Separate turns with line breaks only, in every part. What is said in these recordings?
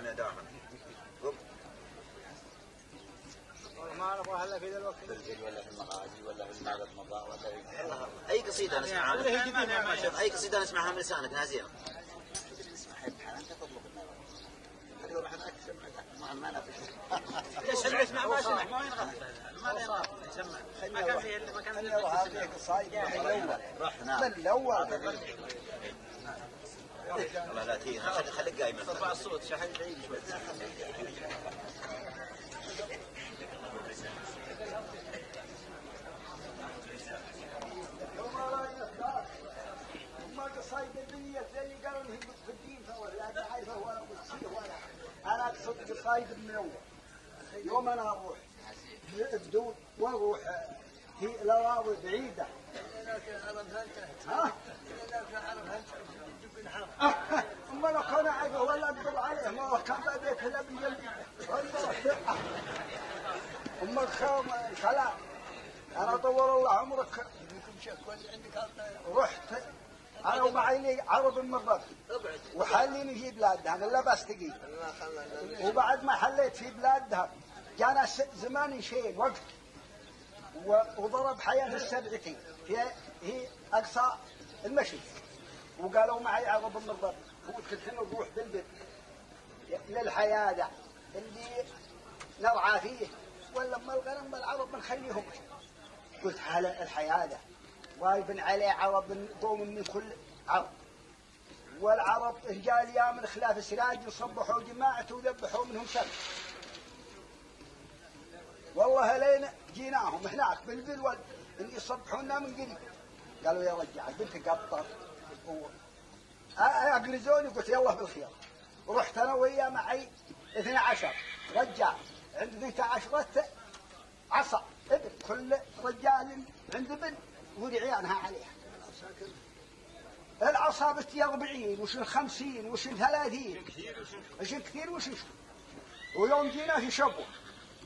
يعني داخل.
ما نبغى هلا في ذا الوقت.
بالجل ولا في المغازي ولا في المعبد مضاء ولا في
أي قصيدة نسمعها. أي قصيدة نسمعها من لسانك نازية.
أنت تطلب النار. هذا راح نأكل ما نفش.
ليش اللي يسمع ما سمع ما ينغفل ما ينغفل يسمع ما كان في ما كان في
هذه قصايد
رحنا
من الأول
والله لا تهين خليك قايم
ارفع الصوت شحن بعيد شوي
ما قصايد الدنيا زي قالوا لي في الدين لا عارفه ولا قصيده ولا أنا أقصد قصايد من أول يوم أنا أروح بدون وأروح في الأراضي بعيدة ها؟ أما لو كان عاقه ولا أقدر عليه ما هو كان بديت هلا بالجلد أما الخلا أنا طول الله عمرك رحت أنا ومعي عرب المرة وحليني في بلادها أنا لا بستقي وبعد ما حليت في بلادها جانا زمان شين وقت وضرب حياة السبعتي هي أقصى المشي وقالوا معي عرب المرة وقلت نروح بالبيت للحياة ده اللي نرعى فيه ولا ما الغنم بالعرب بنخليهم قلت على الحياة ده وايبن عليه عرب قوم من كل عرب والعرب رجال يا من خلاف سراج يصبحوا جماعة وذبحوا منهم سبع والله لين جيناهم هناك بالبلول اللي يصبحونا من قريب قالوا يا رجال بنت قطر اقرزوني قلت يلا بالخير ورحت انا وياه معي 12 رجال عند 12 عصا ابن كل رجال عند ابن ورعيانها عليها العصا بتي 40 وش 50 وش 30 وش كثير وش ويوم جينا في شبوه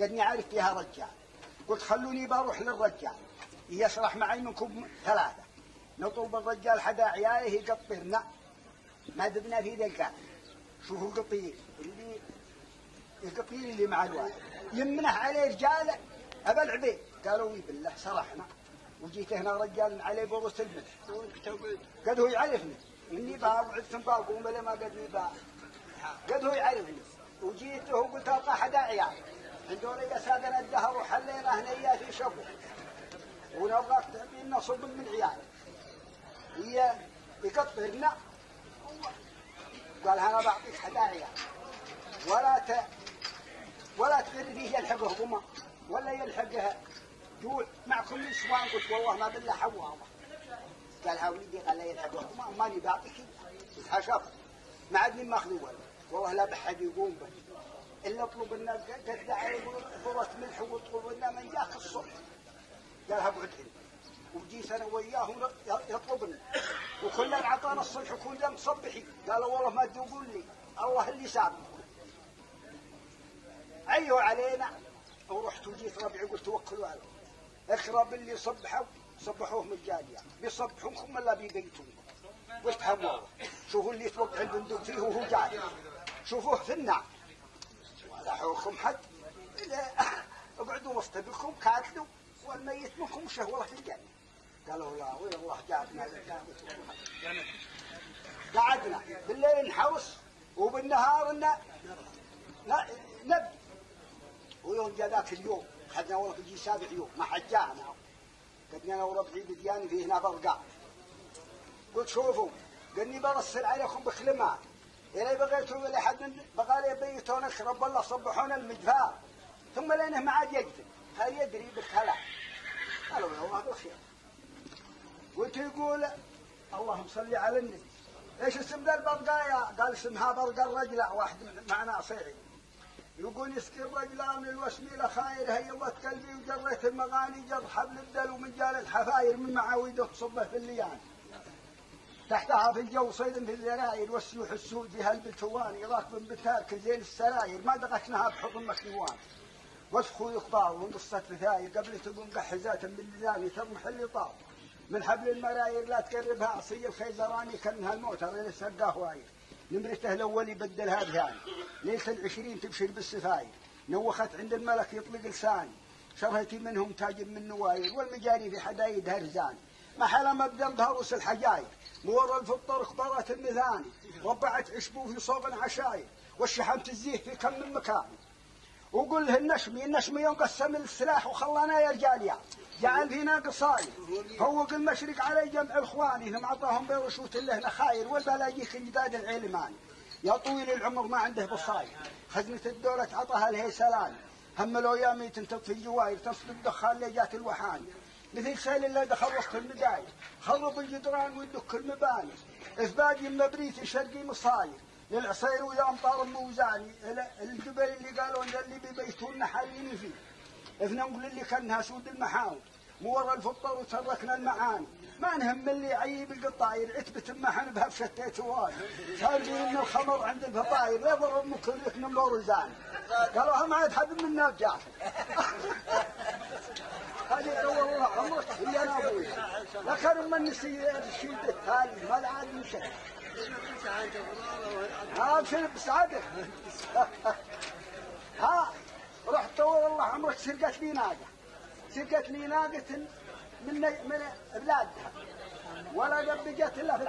قدني عرفت فيها رجال قلت خلوني بروح للرجال يسرح معي منكم 3 نطلب الرجال حدا عياله يقطرنا ما دبنا في ذلك شوفوا القطير اللي القطير اللي مع الواحد يمنح عليه رجال أبا العبيد قالوا لي بالله سرحنا وجيت هنا رجال عليه بورس الملح قد هو يعرفني اني باوعد باقوم بلا ما قدني قد هو يعرفني وجيته وقلت ابقى حدا عيال عندنا يسادنا الدهر وحلينا هنا في شبو ونبغاك تعطينا صب من عيال هي يقطرنا قال انا بعطيك حدا عيال ولا تقر فيه يلحقه هما ولا يلحقها جوع معكم نسوان قلت والله ما بالله حواضه قال وليدي قال لا يلحقه هما ماني بعطيك حشف ما عدني ماخذ والله لا بحد يقوم به الا اطلب لنا قد عليه ضرة ملح واطلب لنا من جاك الصبح قال اقعد هنا وجيت انا وياهم يطلبني وكلنا عطانا الصبح وكلنا مصبحي قالوا والله ما تقول لي الله اللي سابني عيوا علينا ورحت وجيت ربعي قلت توكلوا عليه اخرب اللي صبحوه مجانيا بيصبحونكم ولا بيبيتون قلت هم والله شوفوا اللي توقع البندق فيه وهو جاي شوفوه في النار ولا حولكم حد اقعدوا وسط بكم كاكلوا والميت منكم شهوة في الجنة قالوا لا وين الله جابنا قعدنا بالليل نحوس وبالنهار نبي ويوم جاء ذاك اليوم خدنا والله بيجي 7 يوم ما حجانا قدنا انا وربعي بدياني في هنا برقع قلت شوفوا قلني برسل عليكم بكلمات إلي بغيتوا ولا حد بقى لي بيتونك رب الله صبحونا المجفار ثم لينه ما عاد يقدر هل يدري بالكلام قالوا له الله بالخير قلت يقول اللهم صل على النبي ايش اسم ذا البرقايا قال اسمها برقا الرجلة واحد معنا صيعي يقول يسقي الرجلة من الوسميلة خاير هيوت قلبي وجريت المغاني جر حبل الدل ومن جال الحفاير من معاويده صبه في الليان تحتها في الجو صيد في الذراير والسيوح السود في هالبلتواني راكب بتارك زين السراير ما دغشناها بحضن مكنوان وسخوا يقطار وانقصت فتاير قبل تقوم قحزات من لذاني ترمح اللي طار من حبل المراير لا تقربها عصي الخيزراني كانها الموتر اللي سقاه واير نمرته الأول يبدلها بثاني. ليلة العشرين تبشر بالسفاير، نوخت عند الملك يطلق لساني، شرهتي منهم تاجر من نواير، والمجاري في حدايدها رزاني. محل مبدأ بهروس الحجاير، مور الفطر اخبارات المثاني، ربعت عشبو في صوب عشاير، والشحم تزيه في كم من مكان. وقل له النشمي يوم قسم السلاح وخلانا يا رجاليا، جعل فينا قصاير، فوق المشرق علي جمع اخواني، هم عطاهم برشوت له نخاير، والبلاجيك جداد العلماني. يا طويل العمر ما عنده بصاير، خزنة الدولة عطاها الهيسلاني، هم لو يامي تنتط في الجواير، تصل الدخان اللي جات الوحاني. مثل سيل اللي دخل وسط المداير، خرب الجدران ويدك المباني، اثبات مبريث شرقي مصاير، للعصير ويا امطار موزاني، الجبل اللي قالوا ان اللي ببيتون حالين فيه، نقول اللي كانها سود المحاور، مور الفطر وتركنا المعاني، ما نهم اللي عيب القطاير، عتبة محن بها بشتيت واي، شاربين من الخمر عند الفطاير، لا ضرب مكلك من نور زاني، قالوا ما عاد حد منا بجاف. هذه دور الله عمرك اللي انا ابوي، لكن من نسي الشيء التالي ما العاد مشى. ها بشرب بسعادة. ها رحت طول الله عمرك سرقت لي ناقة من بلادها، ولا نبجت الا في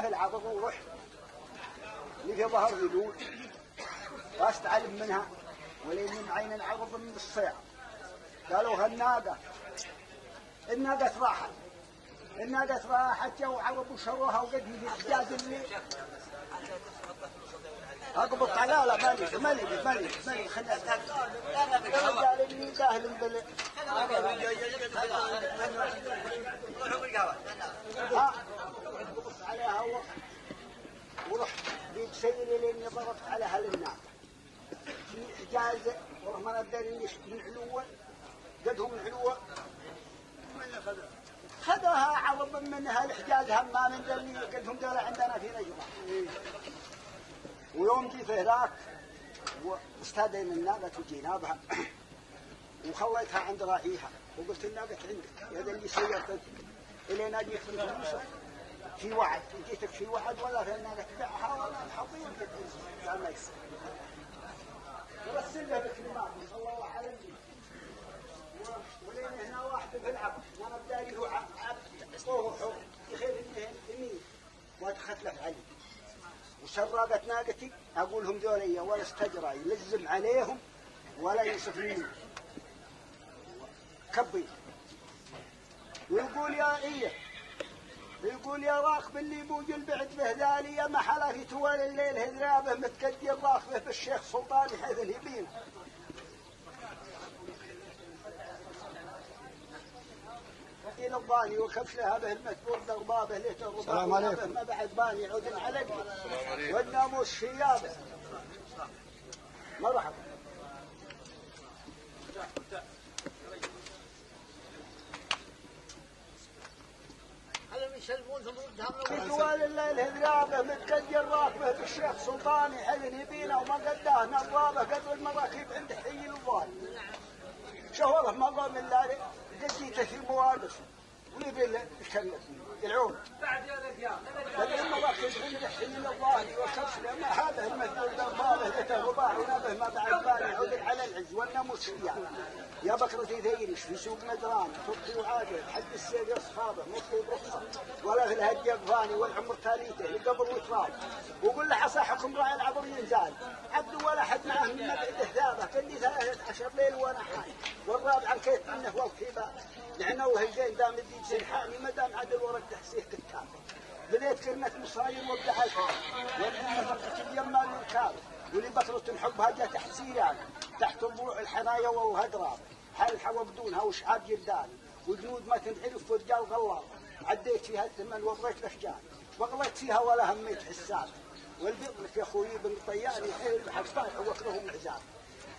العبر، ورحت في ظهر ذلول واستعلم منها ولين من عين العرض من الصيع. قالوا هالناقة الناقة راحت وعربوا شروها وقد في الحجاز اللي اقبط على لا مالي خليها قال اني داهل بل عليها ورحت بسيري لاني ضربت عليها للناقة في حجاز، ورغم انا الداري من علوه قدهم من علوه خذوها عوض منها الحجاز، هم ما من ذلي قدهم دولة عندنا في نجرة. ويوم جيت هناك واستهدينا الناقة وجينا بها وخليتها عند راعيها، وقلت الناقة عندك هذا اللي سيرتك الين اجيك في فلوسك في وعد، جيتك في وعد ولا في الناقة تبيعها ولا الحظير قال ما يصير. ورسل له بكلمات صلى الله عليه وسلم، ولين هنا واحد في العبد انا بداري هو عبد وهو حر يخير اني وادخلت له علي وسرقت ناقتي، اقول لهم ذولي ولا استجرى يلزم عليهم ولا يصفني كبي، ويقول يا راكب اللي بوج البعد به ذالي يا محلا في توال الليل هذرابه متكدي الراكبه بالشيخ سلطان حيث الهبين. إلى الضاني وكبش لها به المتبور ضربابه ليت الربابه ما بعد باني يعود علقي والناموس شيابه. مرحبا. في طوال الليل هذرابه متكدي الراكبه بالشيخ سلطاني حزن يبينه وما قداه نظابه قدر المراكيب عند حي الضاني. شهوره ما قام الا قديته في المواقف ويبي يلعون بعد المراكب عند حي الضاني وكبش لما هذا المثل ضربابه لته رباعي نبه ما بعد باني يعود على العز والناموس يا بكرتي ثيرش في سوق مدران تبقي وعاجل حد السيد اصحابه مطلوب رخصه ولا في الهدي اقفاني والعمر تاليته لقبر وتراب، وقل له عصا حكم راعي العبر ينزال عبد ولا حد معه من مبعده ثابه كلي 13 ليل وانا حي والرابع كيف عنه والخيبه لعنه وهيجين دام الدين سرحاني ما دام عدل ورد تحسيه كتاب بديت كلمه مصاير وابدع الحال والدنيا فقط اليمال والكاب ولي بكرة حبها جا تحت سيران تحت ضلوع الحنايا والهدراب حال حوا بدونها وشعاب جردان وجنود ما تنعرف ورجال غلاب عديت فيها الثمن وضريت الاشجار وغليت فيها ولا هميت حساب والبطنك يا اخوي بن طياني حيل بحق صالح وكلهم عزاب.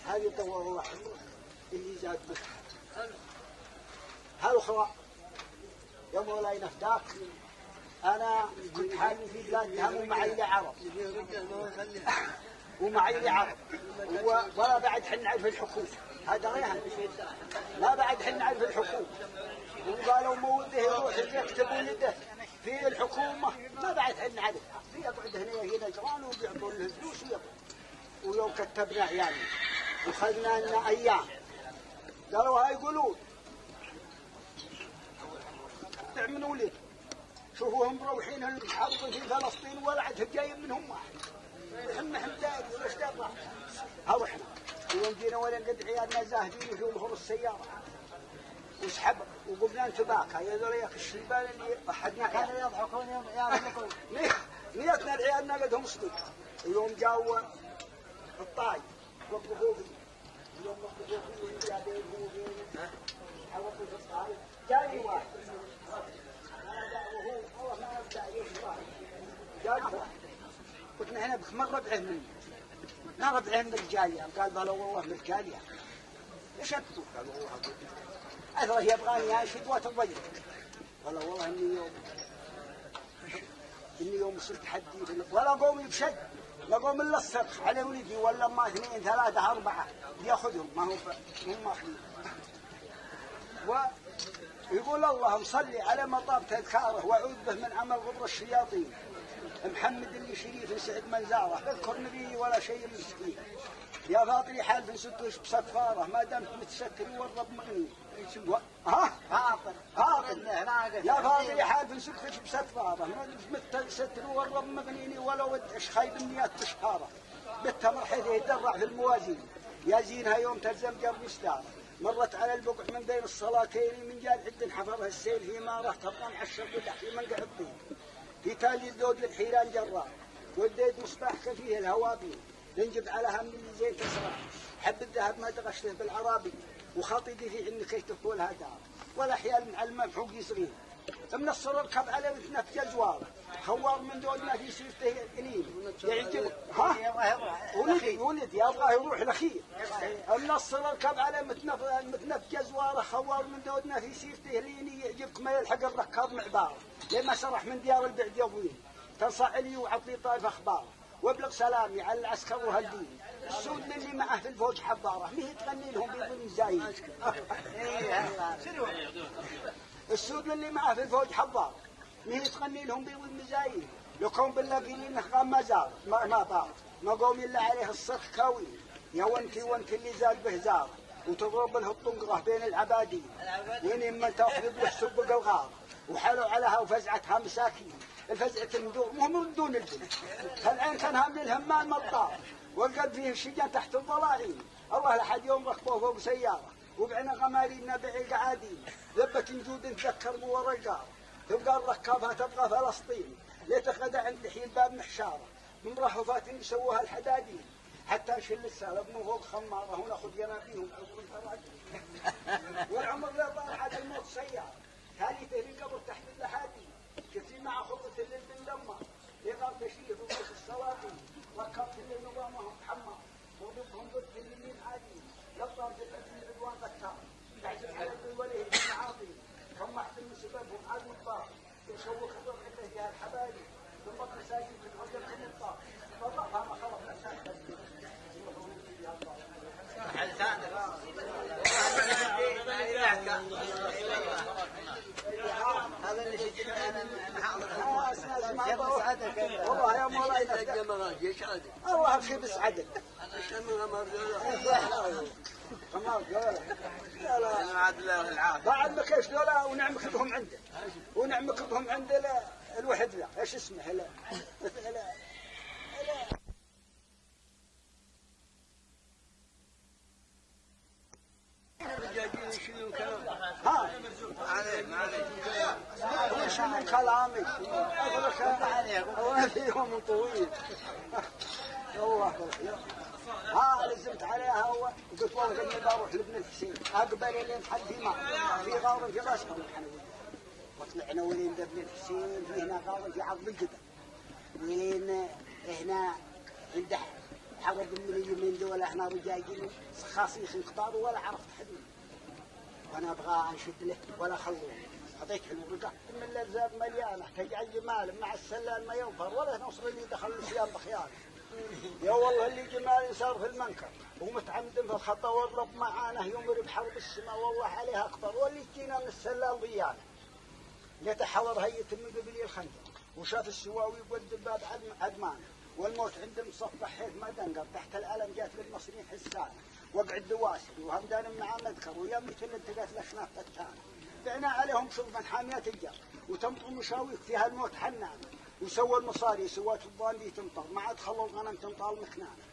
هذه دور الله اللي زاد بك هالأخرى يا مولاي نفداك. أنا كنت حالي في بلادها ومعي لي عرب ولا بعد حن نعرف الحكومة هذا ريحان لا بعد حن نعرف الحكومة وقالوا موده يروح يكتبوا يده في الحكومة ما بعد حنا عرفها، في يقعد هنا جيران وبيعطوا له فلوس ويوم كتبنا يعني وخذنا لنا أيام قالوا هاي يقولون من ولد شوفوهم مروحين الحرب في فلسطين ولا عاد جايين منهم واحد احنا حمدان ولا اشتغل رحنا يوم جينا ولا قد عيالنا زاهدين في ظهور السيارة وسحب وقبنا انتباكها يا ذوليك الشيبان اللي وحدنا كانوا يضحكون يوم عيالنا نيتنا العيالنا قدهم صدق يوم جاوا الطاي وقفوا فيه يوم وقفوا فيه جابين هو فيه حوطوا في الطاي جاي واحد قلت احنا بك ما ربعه مني ما ربعه من الرجاليه قال بلا والله من الرجاليه ايش انتوا؟ قالوا والله اثره يبغاني انشد واتضيق قال والله اني يوم صرت حدي ولا قومي بشد لا قوم الا الصرخ على ولدي ولا ما 2 3 4 ياخذهم ما هو هم ماخذين ويقول اللهم صلي على مطاب تذكاره واعوذ به من عمل غبر الشياطين محمد اللي شريف سعد منزاره اذكر نبي ولا شيء مسكين يا فاطري حالف ستوش بسفاره ما دمت متستر والرب مغني فاطر يا فاطري حالف ستوش بسفاره ما دمت متستر والرب مغنيني ولو ادعش خايب النيات تشهاره بالتمر حيث يتدرع في الموازين يا زينها يوم تلزم جرب ستاره مرت على البقع من بين الصلاتين من جال عد حفرها السيل في ماره تبقى معشر بدح في منقع الطين في تالي الذود للحيران جرار وديت مصباح كفيه الهوابين ننجب على هم اللي زين تسرع حب الذهب ما تغشته بالعرابي وخاطيدي في عنك يتفولها دار ولا حيال مع الممحوق يصغير من الصرر كب على مثنى في جزوار خوار من دون ما في سيرته الين يعجب ولد يبغى يروح الاخير من الصرر كب على مثنى في جزوار خوار من دون ما في سيرته الين يعجبك ما يلحق الركاب معبار لما سرح من ديار البعد يضوين تنصع لي وعطي طائف اخبار وابلغ سلامي على العسكر وهالدين السود اللي معه في الفوج حضاره ميه تغني لهم بيض زايد السود اللي معه في الفوج حضاره ميه تغني لهم بيض مزايد لكم بالله في لي نخام ما زار ما طار ما قوم الا عليه الصرخ كاوي يا وانت اللي زاد به زار وتضرب له الطنقره بين العبادين وين اما تاخذ له سب الغار وحلوا عليها وفزعتها مساكين الفزعة الندور مو من دون البنت العين كان هم للهمان مطار وقد فيه الشجان تحت الضلاعين الله لحد يوم ركبوه فوق سيارة وبعنا غمارين نبع القعادين ذبة نجود تذكر بو الرقار تبقى الركابها تبقى فلسطين ليتخدع عند حين باب محشارة من رهفات يسووها الحدادين حتى نشل السالة ابنه فوق خمارة وناخذ ينابيهم عبر الفراجين والعمر لا طار حد الموت سيارة هذه تهري قبر تحت اللحادين كثير مع خطة الليل باللمة يقام تشريف وقوس السلاطين ركبت الليل نظامهم محمد وضبهم ضد اليمين عادي لطام في الحزن العدوان قتال تعزف على الوليه بالمعاطي رمحت من سببهم عاد مطار يسووا خطر حتى جهة الحبايب ثم تساجد في الوجه المطار فضعها ما خلق نفسها
هذا اللي شجعنا أنا
والله يا مولاي الله أبشي بسعدك لا بعد ما كيش دولا ونعمك بهم عنده ونعمك بهم عند الوحد لا ايش اسمه لا ها وش من كلامي أقولك يوم طويل الله ها لزمت عليها وقلت والله اني بروح لابن الحسين اقبل لين حد في غار في راس الحنويه وطلعنا ولين ابن الحسين في هنا غار في عرض الجبل ولين هنا عنده حرب من اليمين دول احنا رجاجين خاصيخ كبار ولا عرفت حدود وانا ابغى انشد له ولا خلوه اعطيك الورقه من الارزاق مليانه تجعل جمال مع السلال ما ينفر ولا نصر اللي دخل الصيام بخيانه يا والله اللي جمال صار في المنكر ومتعمد في الخطا والرب معانا يمر بحرب السماء والله عليها اكبر واللي جينا من السلال ضيانه يتحضر هيئة من قبل الخندق وشاف السواوي يقد الباب عدمان والموت عند مصفح حيث ما دنقر تحت الألم جات للمصريين حسان وقع الدواسري وهمدان بن عم اذكر ويا مثل التقات الاشناف فتان بعنا عليهم شربا حاميات الجر وتمطر مشاويك فيها الموت حنان وسوى المصاري سوات الضالي تمطر ما عاد خلوا الغنم تنطال مكنانه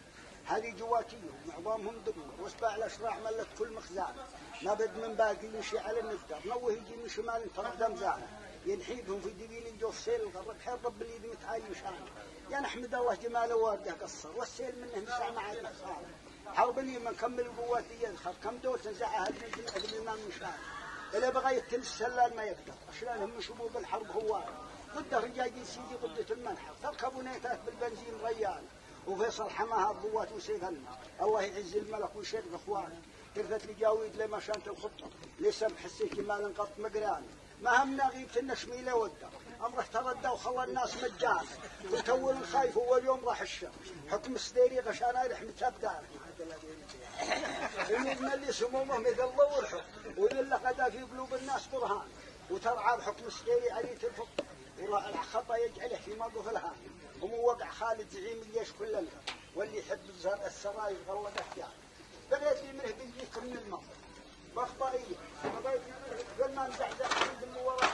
هذه جواتيهم معظمهم دمر واسباع الاشراع ملت كل مخزان ما بد من باقي يمشي على النقدر نوه يجي من شمال ترى دمزانه ينحيبهم في دبيل الجوف سيل الغرب حير رب اللي متعايش شانه يا نحمد الله جماله وارده قصر والسيل منه مساع ما عاد خساره حرب اليمن كمل القوات يدخل كم دول تنزعها الجنود اهل الامام مشان اللي بغى يتل السلال ما يقدر اشلانهم من شبوب الحرب هوار ضد رجاجين سيدي ضد المنحر تركبوا نيتات بالبنزين ريال وفيصل حماها الضوات وسيفنا الله يعز الملك ويشرف اخوانه ترفت لجاويد لما شانت الخطه لسم حسيت مال قط مقران ما همنا غيبة النشميله وده امره تردى وخلى الناس مجان كنت اول خايف هو اليوم راح الشر حكم السديري غشانا رحمة ابدان اللي سمومه مثل الله والحب ويلا قدا في قلوب الناس برهان وترعى بحكم السديري عليه الفق وراء الخطا يجعله في موقف الهان وموقع خالد زعيم الجيش كل الهر واللي يحب السراير غلط احيان بغيت لي منه بنجيك من المنطق بخطائيه بغيت لي منه قل ما نزعزع عند الموراه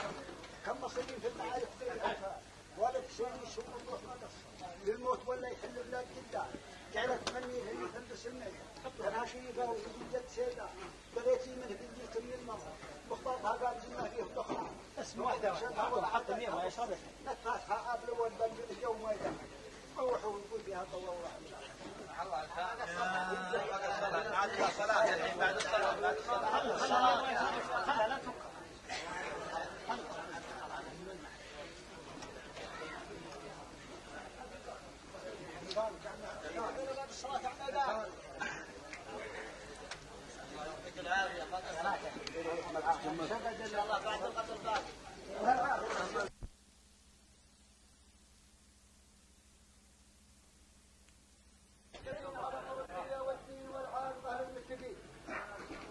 كم مصريين في المعارك في الانفاق ولا تسوي سوق الروح ما قصر للموت ولا يحل بلاد جدان جعلت تمني اللي تلبس الميت انا شريفه وجد سيدان بغيت لي منه بنجيك من المنطق مخططها قال زي ما فيه ضخام
اسم واحده حط المية ما يشربها
نتفاتها قبل والبنجل اليوم ما يدخل روحوا ويقول بها طول الله
بعد الصلاة الحين بعد الصلاة بعد الصلاة لا تفكر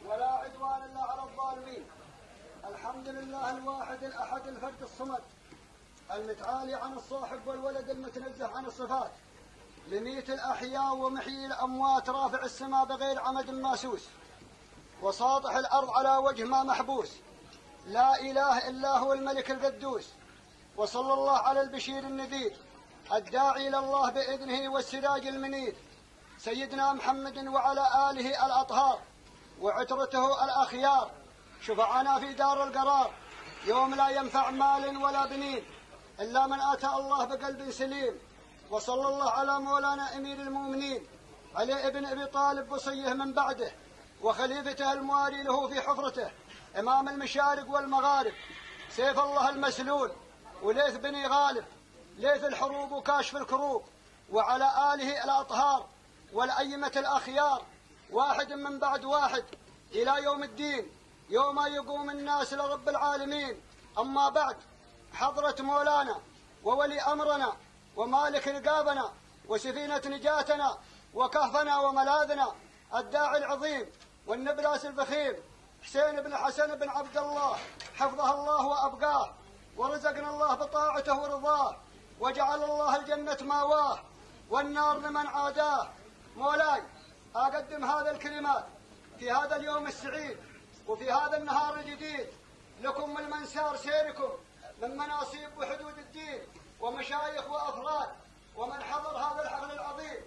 ولا عدوان الا على الظالمين. الحمد لله الواحد الاحد الفرد الصمد المتعالي عن الصاحب والولد المتنزه عن الصفات لميت الاحياء ومحيي الاموات رافع السماء بغير عمد ماسوس وساطح الارض على وجه ما محبوس لا اله الا هو الملك القدوس وصلى الله على البشير النذير الداعي الى الله باذنه والسراج المنير سيدنا محمد وعلى آله الأطهار وعترته الأخيار شفعنا في دار القرار يوم لا ينفع مال ولا بنين إلا من أتى الله بقلب سليم وصلى الله على مولانا أمير المؤمنين علي ابن أبي طالب وصيه من بعده وخليفته المواري له في حفرته إمام المشارق والمغارب سيف الله المسلول وليث بن غالب ليث الحروب وكاشف الكروب وعلى آله الأطهار والأئمة الأخيار واحد من بعد واحد إلى يوم الدين يوم يقوم الناس لرب العالمين. أما بعد حضرة مولانا وولي أمرنا ومالك رقابنا وسفينة نجاتنا وكهفنا وملاذنا الداعي العظيم والنبلاس الفخيم حسين بن حسن بن عبد الله حفظه الله وأبقاه ورزقنا الله بطاعته ورضاه وجعل الله الجنة ماواه والنار لمن عاداه. مولاي أقدم هذا الكلمات في هذا اليوم السعيد وفي هذا النهار الجديد لكم من منسار سيركم من مناصب وحدود الدين ومشايخ وأفراد ومن حضر هذا الحفل العظيم